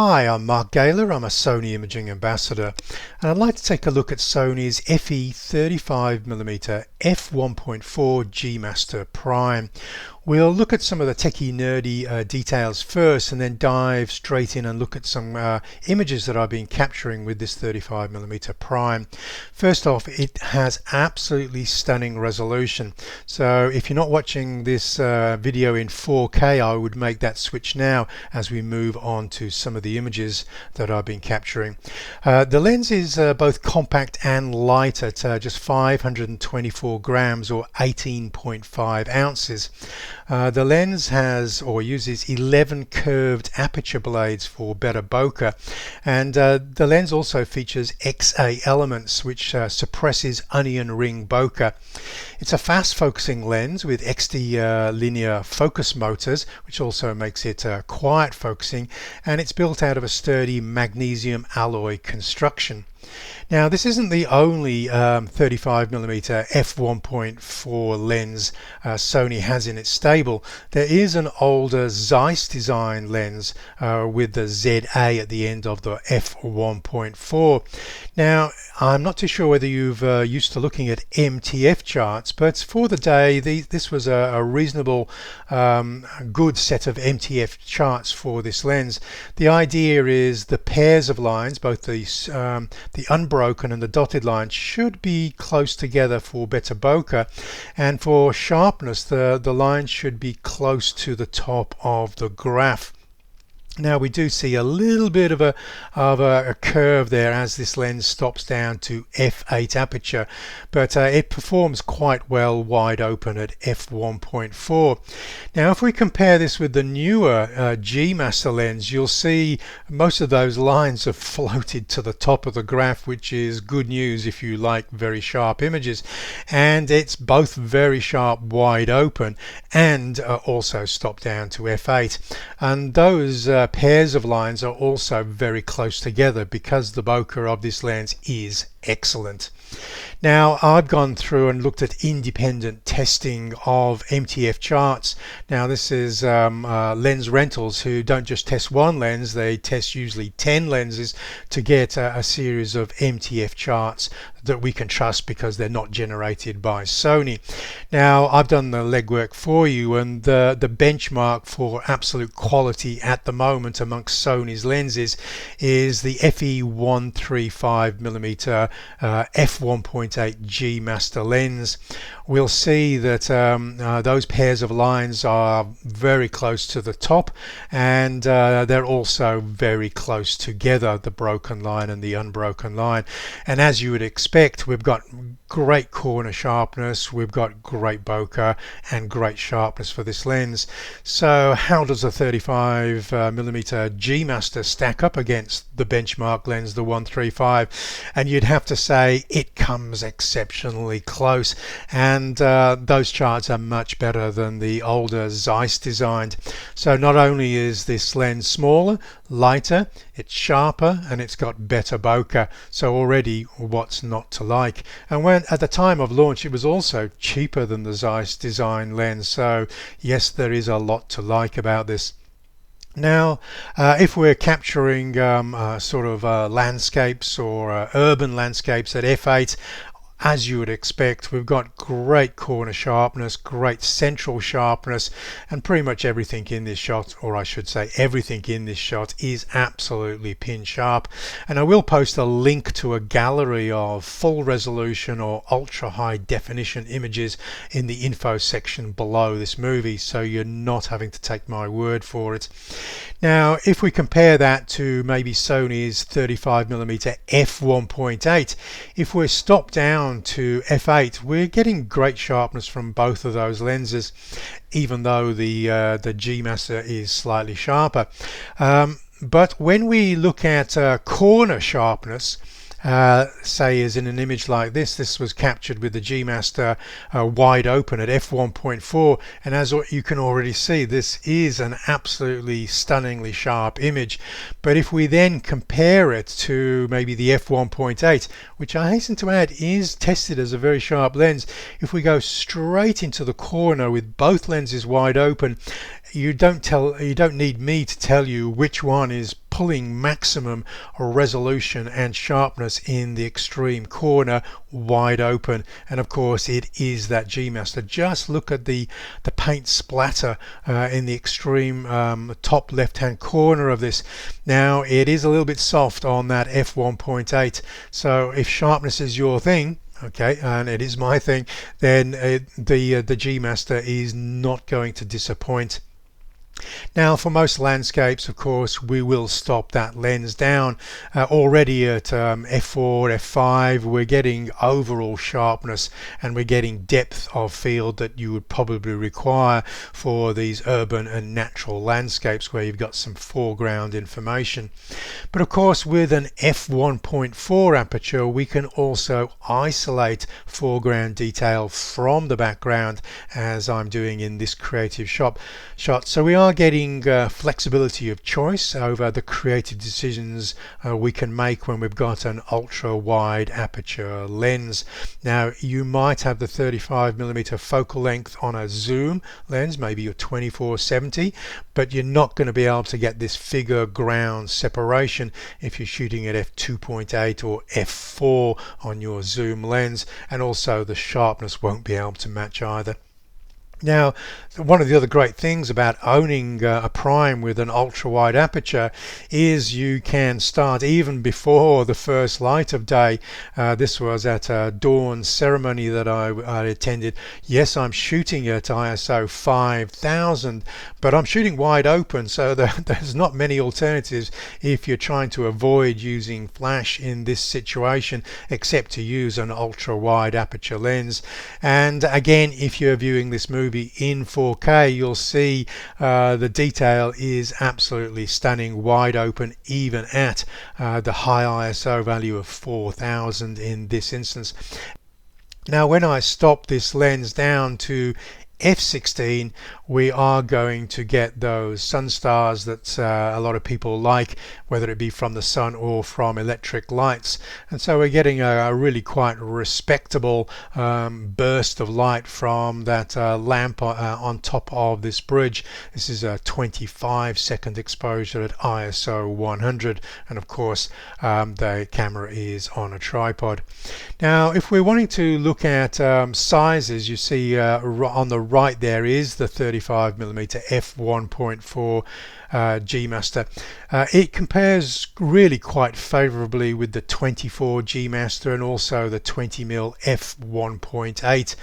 Hi, I'm Mark Gaylor. I'm a Sony Imaging Ambassador, and I'd like to take a look at Sony's FE 35mm f1.4 G Master Prime. We'll look at some of the techie nerdy details first, and then dive straight in and look at some images that I've been capturing with this 35mm Prime. First off, it has absolutely stunning resolution. So if you're not watching this video in 4K, I would make that switch now as we move on to some of the images that I've been capturing. The lens is both compact and light at just 524 grams or 18.5 ounces. The lens has or uses 11 curved aperture blades for better bokeh, and the lens also features XA elements which suppresses onion ring bokeh. It's a fast focusing lens with XD linear focus motors, which also makes it quiet focusing, and it's built out of a sturdy magnesium alloy construction. Now, this isn't the only 35mm f1.4 lens Sony has in its stable. There is an older Zeiss design lens with the ZA at the end of the f1.4. Now, I'm not too sure whether you've used to looking at MTF charts, but for the day this was a reasonable good set of MTF charts for this lens. The idea is the pairs of lines, both the unbroken and the dotted lines, should be close together for better bokeh, and for sharpness the lines should be close to the top of the graph. Now, we do see a little bit of a curve there as this lens stops down to f8 aperture, but it performs quite well wide open at f1.4. Now, if we compare this with the newer G Master lens, you'll see most of those lines have floated to the top of the graph, which is good news if you like very sharp images. And it's both very sharp wide open and also stopped down to f8, and those pairs of lines are also very close together because the bokeh of this lens is excellent. Now, I've gone through and looked at independent testing of MTF charts. Now, this is Lens Rentals, who don't just test one lens, they test usually 10 lenses to get a series of MTF charts that we can trust because they're not generated by Sony. Now, I've done the legwork for you, and the benchmark for absolute quality at the moment amongst Sony's lenses is the FE135mm f1.8 G Master lens. We'll see that those pairs of lines are very close to the top, and they're also very close together, the broken line and the unbroken line. And as you would expect, we've got great corner sharpness, we've got great bokeh and great sharpness for this lens. So how does the 35mm G Master stack up against the benchmark lens, the 135? And you'd have to say it comes exceptionally close, and those charts are much better than the older Zeiss designed. So not only is this lens smaller, lighter, it's sharper, and it's got better bokeh. So already, what's not to like? And when at the time of launch, it was also cheaper than the Zeiss design lens. So yes, there is a lot to like about this. Now, if we're capturing sort of landscapes or urban landscapes at f8, as you would expect, we've got great corner sharpness, great central sharpness, and pretty much everything in this shot, or I should say everything in this shot, is absolutely pin sharp. And I will post a link to a gallery of full resolution or ultra high definition images in the info section below this movie, so you're not having to take my word for it. Now, if we compare that to maybe Sony's 35mm f1.8, if we're stopped down to f8, we're getting great sharpness from both of those lenses, even though the G Master is slightly sharper. But when we look at corner sharpness, say as in an image like this was captured with the G Master wide open at f1.4, and as you can already see, this is an absolutely stunningly sharp image. But if we then compare it to maybe the f1.8, which I hasten to add is tested as a very sharp lens, if we go straight into the corner with both lenses wide open, you don't need me to tell you which one is pulling maximum resolution and sharpness in the extreme corner wide open. And of course it is that G Master. Just look at the paint splatter in the extreme top left hand corner of this. Now it is a little bit soft on that f1.8, so if sharpness is your thing, okay, and it is my thing, then the G Master is not going to disappoint. Now for most landscapes, of course, we will stop that lens down. Already at f4, f5 we're getting overall sharpness and we're getting depth of field that you would probably require for these urban and natural landscapes where you've got some foreground information. But of course with an f1.4 aperture we can also isolate foreground detail from the background, as I'm doing in this creative shot. So we are getting flexibility of choice over the creative decisions we can make when we've got an ultra wide aperture lens. Now you might have the 35mm focal length on a zoom lens, maybe your 24-70, but you're not going to be able to get this figure ground separation if you're shooting at f2.8 or f4 on your zoom lens, and also the sharpness won't be able to match either. Now, one of the other great things about owning a prime with an ultra wide aperture is you can start even before the first light of day. This was at a dawn ceremony that I attended. Yes, I'm shooting at ISO 5000, but I'm shooting wide open, so there's not many alternatives if you're trying to avoid using flash in this situation, except to use an ultra wide aperture lens. And again, if you're viewing this movie in 4K, you'll see the detail is absolutely stunning, wide open, even at the high ISO value of 4000 in this instance. Now when I stop this lens down to f16, we are going to get those sun stars that a lot of people like, whether it be from the sun or from electric lights. And so we're getting a really quite respectable burst of light from that lamp on top of this bridge. This is a 25-second exposure at ISO 100, and of course the camera is on a tripod. Now if we're wanting to look at sizes, you see on the right there is the 35mm f1.4 G Master. It compares really quite favorably with the 24 G Master and also the 20mm f1.8,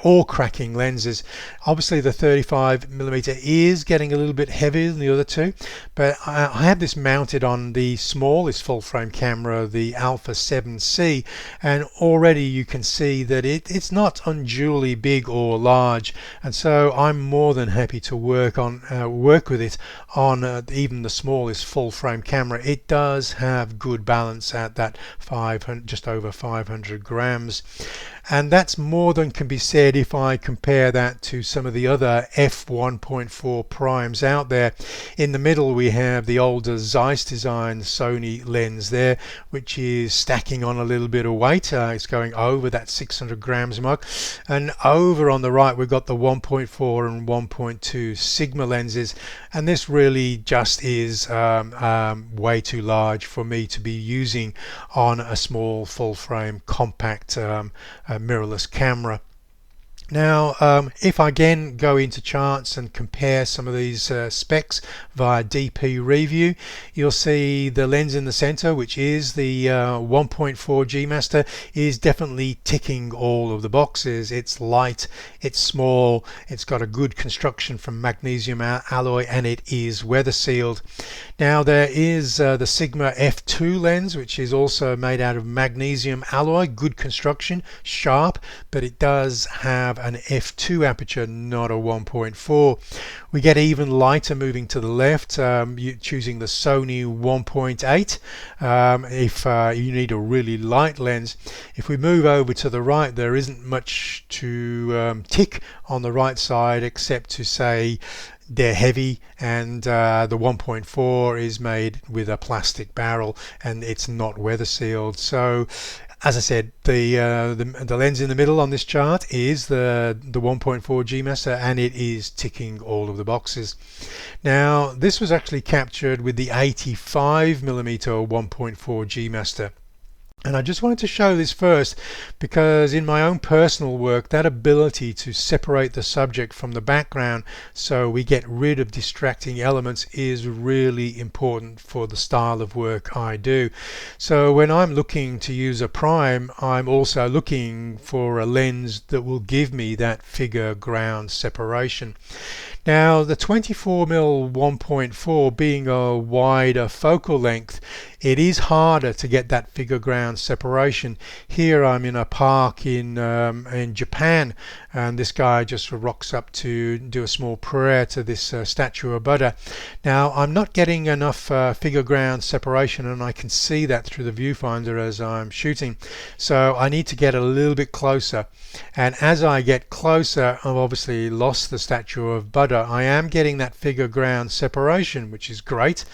all cracking lenses. Obviously the 35mm is getting a little bit heavier than the other two, but I have this mounted on the smallest full frame camera, the Alpha 7C, and already you can see that it's not unduly big or large, and so I'm more than happy to work with it on even the smallest full frame camera. It does have good balance at that 500, just over 500 grams, and that's more than can be said if I compare that to some of the other f1.4 primes out there. In the middle we have the older Zeiss design Sony lens there, which is stacking on a little bit of weight. It's going over that 600 grams mark, and over on the right we've got the 1.4 and 1.2 Sigma lenses, and this really just is way too large for me to be using on a small full frame compact mirrorless camera. Now if I again go into charts and compare some of these specs via DP Review, you'll see the lens in the center, which is the 1.4 G Master, is definitely ticking all of the boxes. It's light, it's small, it's got a good construction from magnesium alloy, and it is weather sealed. Now there is the Sigma f2 lens, which is also made out of magnesium alloy, good construction, sharp, but it does have an f2 aperture, not a 1.4. We get even lighter moving to the left, choosing the Sony 1.8 if you need a really light lens. If we move over to the right, there isn't much to tick on the right side except to say they're heavy, and the 1.4 is made with a plastic barrel and it's not weather sealed. So As I said, the lens in the middle on this chart is the 1.4 G Master, and it is ticking all of the boxes. Now, this was actually captured with the 85mm 1.4 G Master. And I just wanted to show this first because in my own personal work, that ability to separate the subject from the background so we get rid of distracting elements is really important for the style of work I do. So when I'm looking to use a prime, I'm also looking for a lens that will give me that figure ground separation. Now, the 24mm 1.4 being a wider focal length, it is harder to get that figure ground separation. Here I'm in a park in Japan, and this guy just rocks up to do a small prayer to this statue of Buddha. Now, I'm not getting enough figure ground separation, and I can see that through the viewfinder as I'm shooting. So I need to get a little bit closer. And as I get closer, I've obviously lost the statue of Buddha. I am getting that figure ground separation, which is great.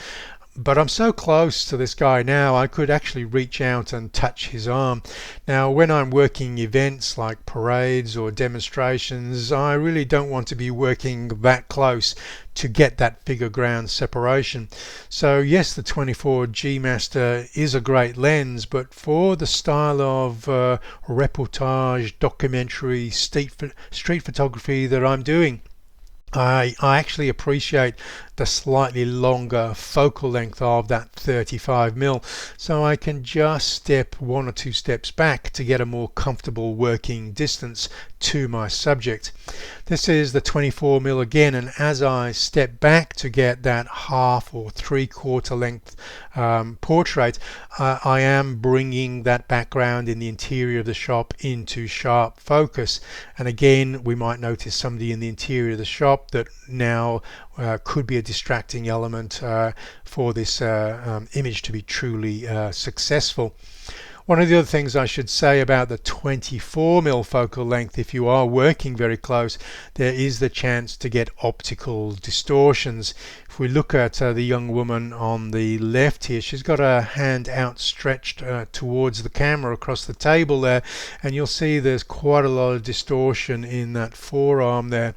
But I'm so close to this guy now, I could actually reach out and touch his arm. Now, when I'm working events like parades or demonstrations, I really don't want to be working that close to get that figure ground separation. So yes, the 24 G Master is a great lens, but for the style of reportage, documentary, street photography that I'm doing, I actually appreciate the slightly longer focal length of that 35mm, so I can just step one or two steps back to get a more comfortable working distance to my subject. This is the 24mm again, and as I step back to get that half or three-quarter length portrait, I am bringing that background in the interior of the shop into sharp focus. And again, we might notice somebody in the interior of the shop that now could be a distracting element for this image to be truly successful. One of the other things I should say about the 24mm focal length, if you are working very close, there is the chance to get optical distortions. If we look at the young woman on the left here, she's got her hand outstretched towards the camera across the table there, and you'll see there's quite a lot of distortion in that forearm there.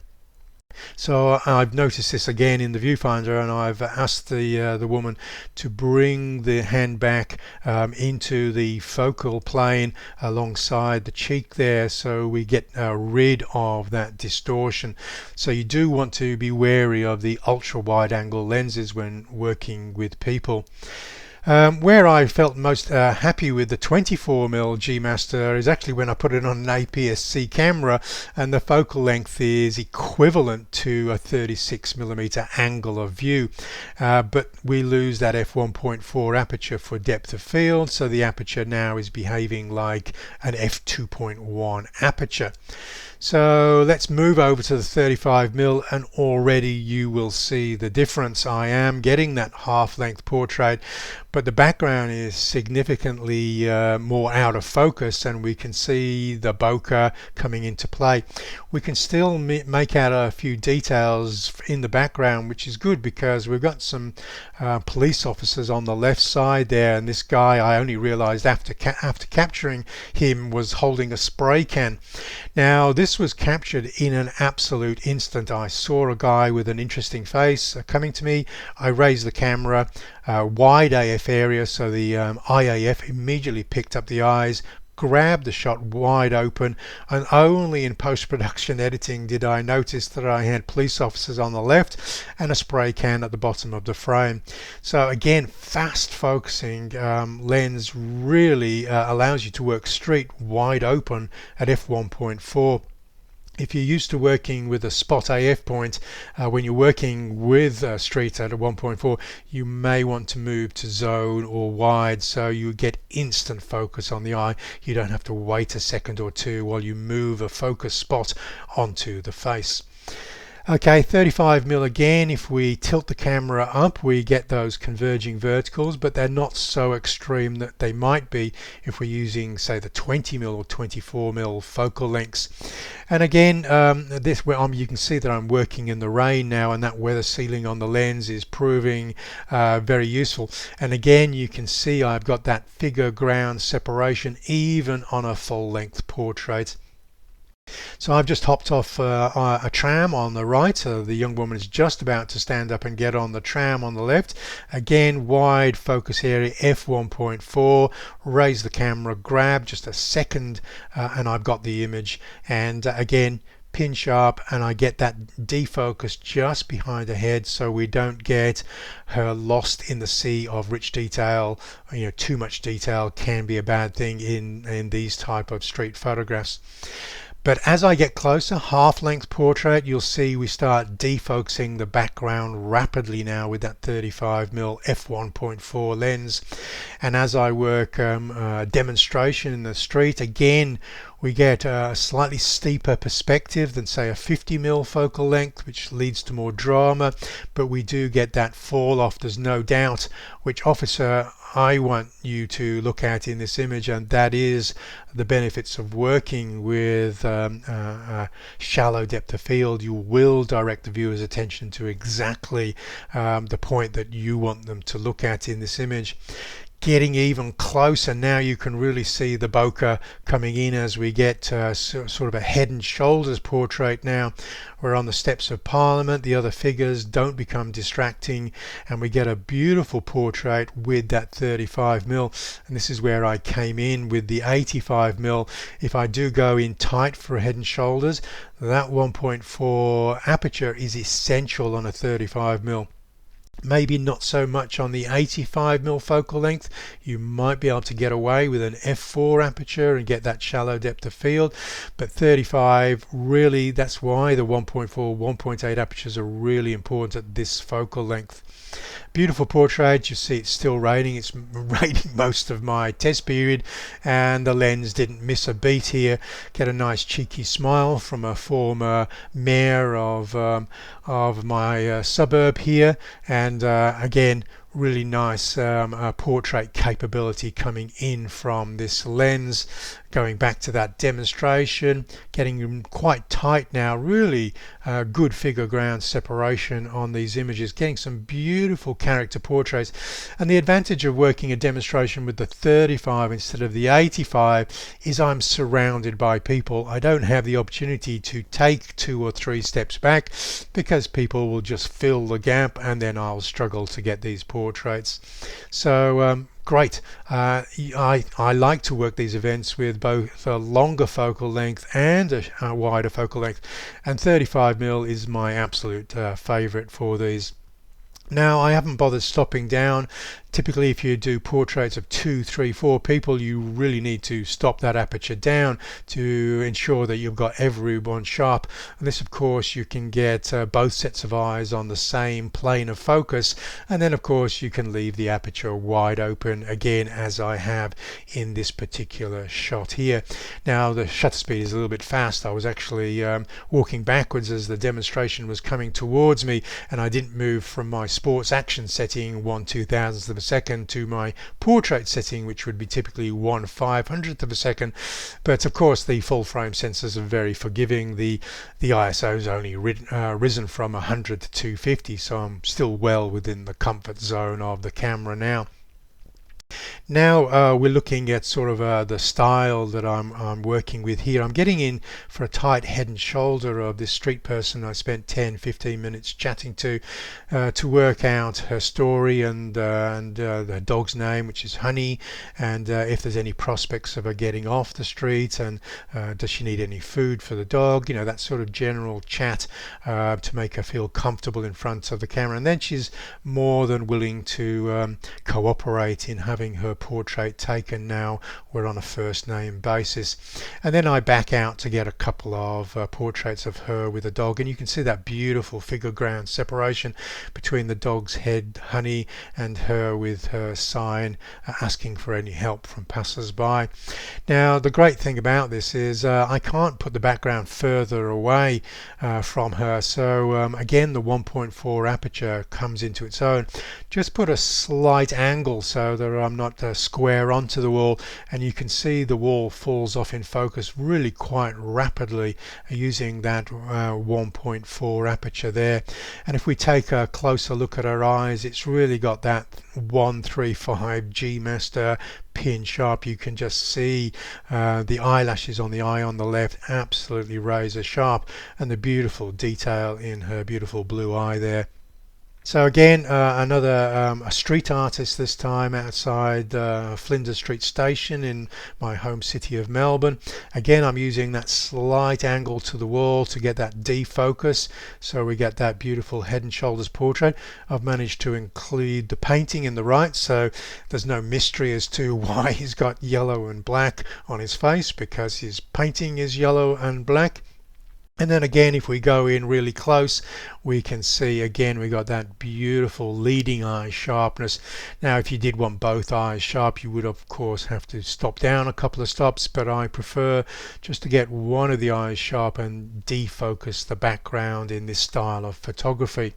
So I've noticed this again in the viewfinder, and I've asked the woman to bring the hand back into the focal plane alongside the cheek there, so we get rid of that distortion. So you do want to be wary of the ultra wide angle lenses when working with people. Where I felt most happy with the 24mm G Master is actually when I put it on an APS-C camera, and the focal length is equivalent to a 36mm angle of view, but we lose that f1.4 aperture for depth of field, so the aperture now is behaving like an f2.1 aperture. So let's move over to the 35mm, and already you will see the difference. I am getting that half-length portrait, but the background is significantly more out of focus, and we can see the bokeh coming into play. We can still make out a few details in the background, which is good because we've got some police officers on the left side there, and this guy, I only realized after capturing him, was holding a spray can. Now, this was captured in an absolute instant. I saw a guy with an interesting face coming to me. I raised the camera, wide AF area, so the IAF immediately picked up the eyes, grabbed the shot wide open, and only in post-production editing did I notice that I had police officers on the left and a spray can at the bottom of the frame. So again, fast focusing lens really allows you to work street wide open at f1.4. If you're used to working with a spot AF point, when you're working with street at a 1.4, you may want to move to zone or wide, so you get instant focus on the eye. You don't have to wait a second or two while you move a focus spot onto the face. Okay, 35mm again. If we tilt the camera up, we get those converging verticals, but they're not so extreme that they might be if we're using, say, the 20mm or 24mm focal lengths. And again, you can see that I'm working in the rain now, and that weather sealing on the lens is proving very useful. And again, you can see I've got that figure ground separation even on a full length portrait. So I've just hopped off a tram on the right. The young woman is just about to stand up and get on the tram on the left. Again, wide focus area, f1.4. Raise the camera, grab just a second, and I've got the image. And again, pin sharp, and I get that defocus just behind her head so we don't get her lost in the sea of rich detail. You know, too much detail can be a bad thing in these type of street photographs. But as I get closer, half-length portrait, you'll see we start defocusing the background rapidly now with that 35mm f1.4 lens. And as I work demonstration in the street, again, we get a slightly steeper perspective than, say, a 50mm focal length, which leads to more drama, but we do get that fall off. There's no doubt which officer I want you to look at in this image, and that is the benefits of working with shallow depth of field. You will direct the viewer's attention to exactly the point that you want them to look at in this image. Getting even closer now, you can really see the bokeh coming in as we get sort of a head and shoulders portrait. Now we're on the steps of Parliament, the other figures don't become distracting, and we get a beautiful portrait with that 35mm. And this is where I came in with the 85mm. If I do go in tight for a head and shoulders, that 1.4 aperture is essential on a 35mm. Maybe not so much on the 85mm focal length. You might be able to get away with an f4 aperture and get that shallow depth of field, but 35, really, that's why the 1.4, 1.8 apertures are really important at this focal length. Beautiful portrait. You see it's still raining. It's raining most of my test period, and the lens didn't miss a beat here. Get a nice cheeky smile from a former mayor of my suburb here, and again, really nice portrait capability coming in from this lens. Going back to that demonstration, getting them quite tight now, really good figure ground separation on these images, getting some beautiful character portraits. And the advantage of working a demonstration with the 35 instead of the 85 is I'm surrounded by people. I don't have the opportunity to take 2 or 3 steps back because people will just fill the gap, and then I'll struggle to get these portraits. So great. I like to work these events with both a longer focal length and a wider focal length, and 35mm is my absolute favorite for these. Now, I haven't bothered stopping down. Typically, if you do portraits of 2, 3, 4 people, you really need to stop that aperture down to ensure that you've got everyone sharp. And this, of course, you can get both sets of eyes on the same plane of focus, and then of course you can leave the aperture wide open again, as I have in this particular shot here. Now the shutter speed is a little bit fast. I was actually walking backwards as the demonstration was coming towards me, and I didn't move from my sports action setting 1/2000th of a second to my portrait setting, which would be typically 1/500th of a second. But of course the full frame sensors are very forgiving. The ISO is only risen from 100 to 250, so I'm still well within the comfort zone of the camera now. Now we're looking at sort of the style that I'm working with here. I'm getting in for a tight head and shoulder of this street person I spent 10-15 minutes chatting to work out her story and the dog's name, which is Honey, and if there's any prospects of her getting off the street, and does she need any food for the dog, you know, that sort of general chat to make her feel comfortable in front of the camera. And then she's more than willing to cooperate in her having her portrait taken now. We're on a first name basis. And then I back out to get a couple of portraits of her with a dog, and you can see that beautiful figure ground separation between the dog's head, Honey, and her with her sign asking for any help from passers-by. Now the great thing about this is I can't put the background further away from her, so again the 1.4 aperture comes into its own. Just put a slight angle so that I'm not square onto the wall, and you can see the wall falls off in focus really quite rapidly using that 1.4 aperture there. And if we take a closer look at her eyes, it's really got that 135 G Master pin sharp. You can just see the eyelashes on the eye on the left absolutely razor sharp, and the beautiful detail in her beautiful blue eye there. So again, another a street artist, this time outside Flinders Street Station in my home city of Melbourne. Again, I'm using that slight angle to the wall to get that defocus, so we get that beautiful head and shoulders portrait. I've managed to include the painting in the right, so there's no mystery as to why he's got yellow and black on his face, because his painting is yellow and black. And then again, if we go in really close, we can see again we got that beautiful leading eye sharpness. Now if you did want both eyes sharp, you would of course have to stop down a couple of stops, but I prefer just to get one of the eyes sharp and defocus the background in this style of photography.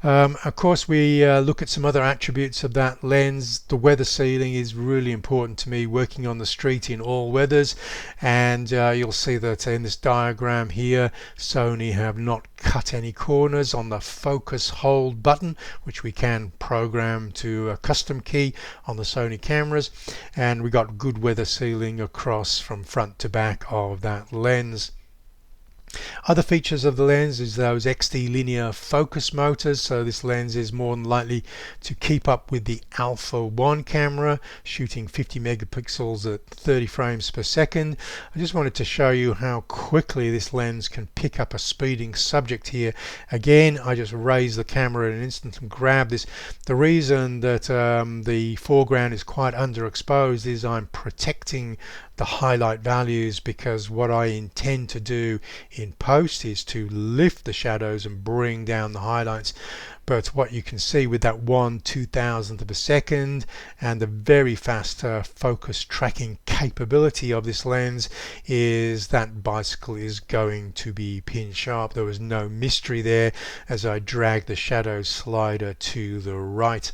Of course, we look at some other attributes of that lens. The weather sealing is really important to me, working on the street in all weathers, and you'll see that in this diagram here Sony have not cut any corners on the focus hold button, which we can program to a custom key on the Sony cameras, and we got good weather sealing across from front to back of that lens. Other features of the lens is those XD linear focus motors, so this lens is more than likely to keep up with the Alpha 1 camera shooting 50 megapixels at 30 frames per second. I just wanted to show you how quickly this lens can pick up a speeding subject here. Again, I just raise the camera in an instant and grab this. The reason that the foreground is quite underexposed is I'm protecting the highlight values, because what I intend to do in post is to lift the shadows and bring down the highlights. But what you can see with that 1/2000th of a second and the very fast focus tracking capability of this lens is that bicycle is going to be pin sharp. There was no mystery there as I drag the shadow slider to the right.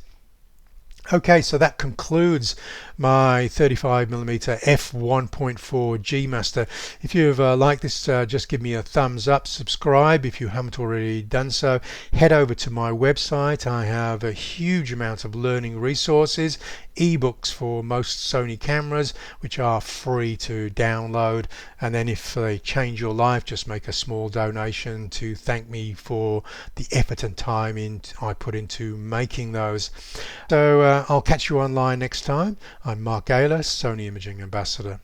Okay, so that concludes my 35mm f1.4 G Master. If you've liked this, just give me a thumbs up, subscribe if you haven't already done so. Head over to my website. I have a huge amount of learning resources, ebooks for most Sony cameras, which are free to download, and then if they change your life, just make a small donation to thank me for the effort and time I put into making those. So I'll catch you online next time. I'm Mark Ayler, Sony Imaging Ambassador.